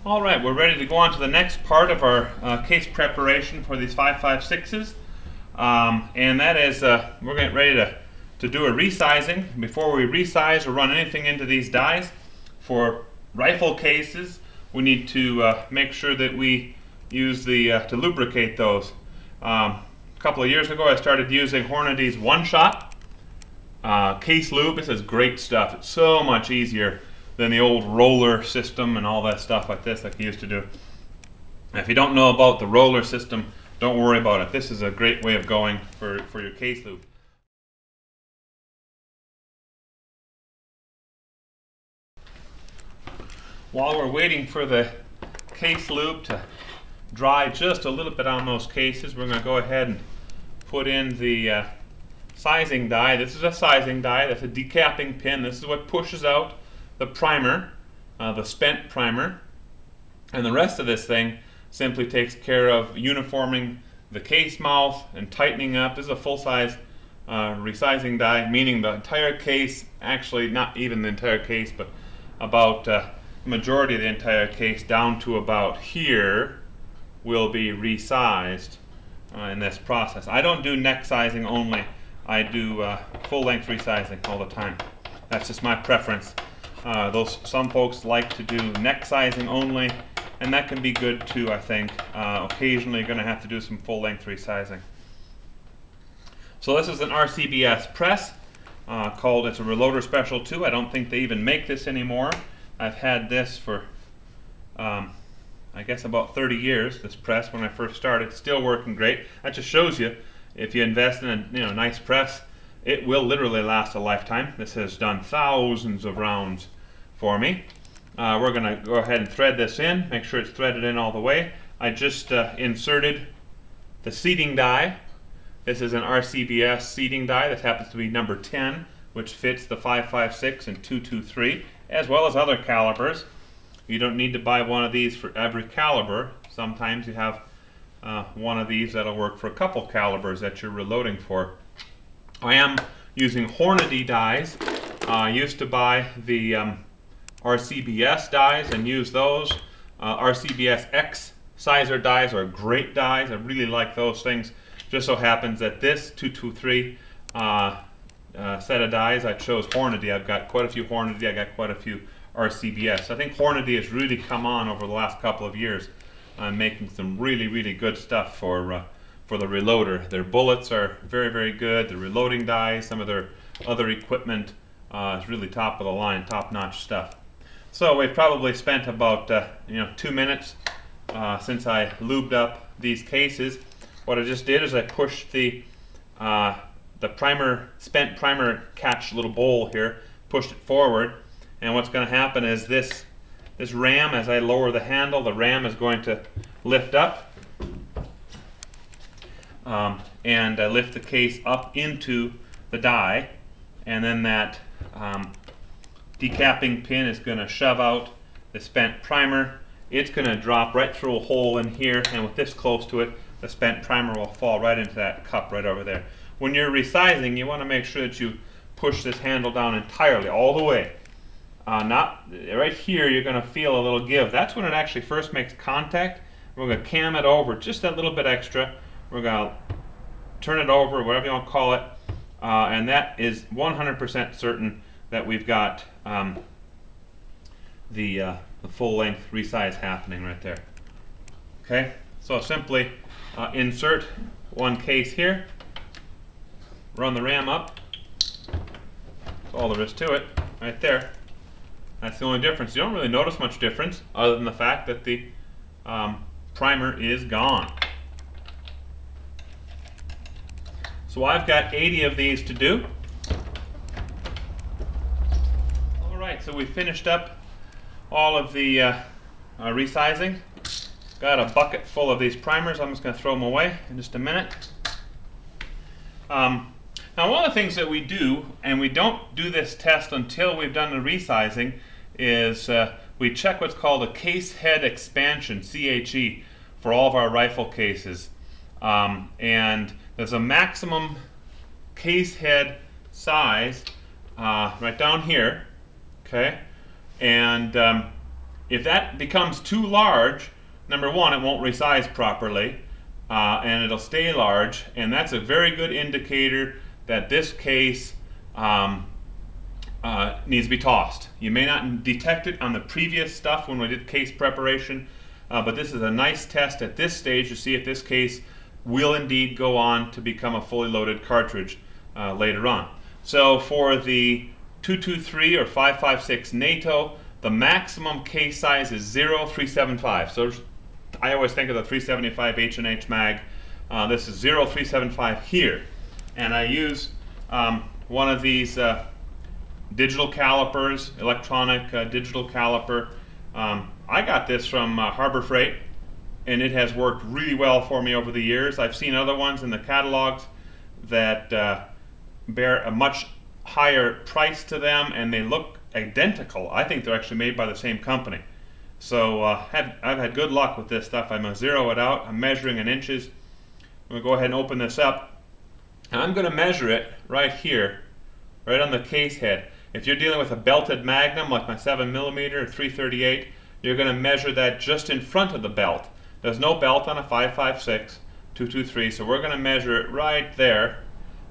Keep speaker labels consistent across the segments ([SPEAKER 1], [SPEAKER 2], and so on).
[SPEAKER 1] All right, we're ready to go on to the next part of our case preparation for these 5.56s. And that is, we're getting ready to do a resizing. Before we resize or run anything into these dies, for rifle cases, we need to make sure that we use to lubricate those. A couple of years ago, I started using Hornady's one-shot case lube. This is great stuff. It's so much easier than the old roller system and all that stuff like this like you used to do. And if you don't know about the roller system, don't worry about it. This is a great way of going for your case lube. While we're waiting for the case lube to dry just a little bit on those cases, we're going to go ahead and put in the sizing die. This is a sizing die. That's a decapping pin. This is what pushes out the primer, the spent primer, and the rest of this thing simply takes care of uniforming the case mouth and tightening up. This is a full-size resizing die, meaning the entire case, actually not even the entire case, but about the majority of the entire case down to about here will be resized in this process. I don't do neck sizing only. I do full-length resizing all the time. That's just my preference. Some folks like to do neck sizing only, and that can be good too, I think. Occasionally you're going to have to do some full-length resizing. So this is an RCBS press it's a Reloader Special 2. I don't think they even make this anymore. I've had this for I guess about 30 years, this press, when I first started. Still working great. That just shows you, if you invest in a nice press, it will literally last a lifetime. This has done thousands of rounds for me. We're going to go ahead and thread this in, make sure it's threaded in all the way. I just inserted the seating die. This is an RCBS seating die. This happens to be number 10, which fits the 5.56 and 2.23, as well as other calibers. You don't need to buy one of these for every caliber. Sometimes you have one of these that'll work for a couple calibers that you're reloading for. I am using Hornady dies. I used to buy the RCBS dies and use those. RCBS X sizer dies are great dies. I really like those things. Just so happens that this 223 set of dies, I chose Hornady. I've got quite a few Hornady. I got quite a few RCBS. I think Hornady has really come on over the last couple of years, making some really good stuff for the reloader. Their bullets are very good. The reloading dies, some of their other equipment is really top of the line, top-notch stuff. So we've probably spent about 2 minutes since I lubed up these cases. What I just did is I pushed the spent primer catch little bowl here, pushed it forward, and what's going to happen is this ram, as I lower the handle, the ram is going to lift up and lift the case up into the die, and then that decapping pin is going to shove out the spent primer. It's going to drop right through a hole in here, and with this close to it, the spent primer will fall right into that cup right over there. When you're resizing, you want to make sure that you push this handle down entirely, all the way. Not right here, you're going to feel a little give. That's when it actually first makes contact. We're going to cam it over just that little bit extra. We're going to turn it over, whatever you want to call it, and that is 100% certain that we've got the full-length resize happening right there. Okay, so simply insert one case here, run the ram up. That's all there is to it, right there. That's the only difference. You don't really notice much difference other than the fact that the primer is gone. So I've got 80 of these to do. Alright, so we finished up all of the resizing. Got a bucket full of these primers. I'm just going to throw them away in just a minute. Now one of the things that we do, and we don't do this test until we've done the resizing, is we check what's called a case head expansion, CHE, for all of our rifle cases. And there's a maximum case head size right down here, okay? And If that becomes too large, number one, it won't resize properly, and it'll stay large, and that's a very good indicator that this case needs to be tossed. You may not detect it on the previous stuff when we did case preparation, but this is a nice test at this stage to see if this case will indeed go on to become a fully loaded cartridge later on. So for the 223 or 556 NATO, the maximum case size is 0.375. So I always think of the 375 H&H mag. This is 0.375 here. And I use one of these digital calipers, electronic digital caliper. I got this from Harbor Freight, and it has worked really well for me over the years. I've seen other ones in the catalogs that bear a much higher price to them, and they look identical. I think they're actually made by the same company. So I've had good luck with this stuff. I'm going to zero it out. I'm measuring in inches. I'm going to go ahead and open this up. And I'm going to measure it right here, right on the case head. If you're dealing with a belted magnum like my 7mm or 338, you're going to measure that just in front of the belt. There's no belt on a 556, 223, so we're going to measure it right there.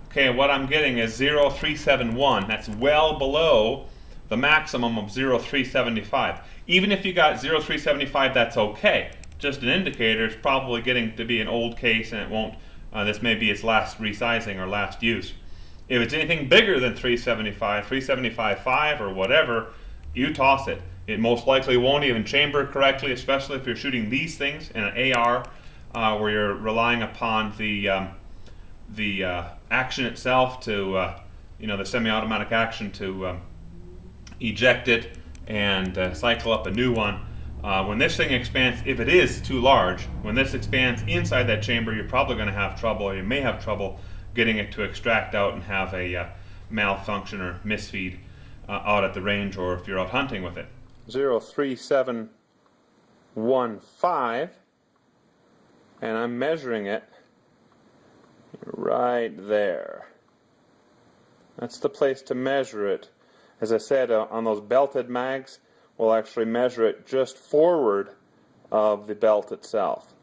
[SPEAKER 1] Okay, what I'm getting is 0.371. That's well below the maximum of 0.375. Even if you got 0.375, that's okay. Just an indicator. It's probably getting to be an old case, and it won't. This may be its last resizing or last use. If it's anything bigger than 375, 375.5 or whatever, you toss it. It most likely won't even chamber correctly, especially if you're shooting these things in an AR, where you're relying upon the action itself to, the semi-automatic action to eject it and cycle up a new one. When this thing expands, if it is too large, when this expands inside that chamber, you're probably going to have trouble, or you may have trouble getting it to extract out and have a malfunction or misfeed out at the range, or if you're out hunting with it. 0.3715, and I'm measuring it right there. That's the place to measure it. As I said, on those belted mags, we'll actually measure it just forward of the belt itself.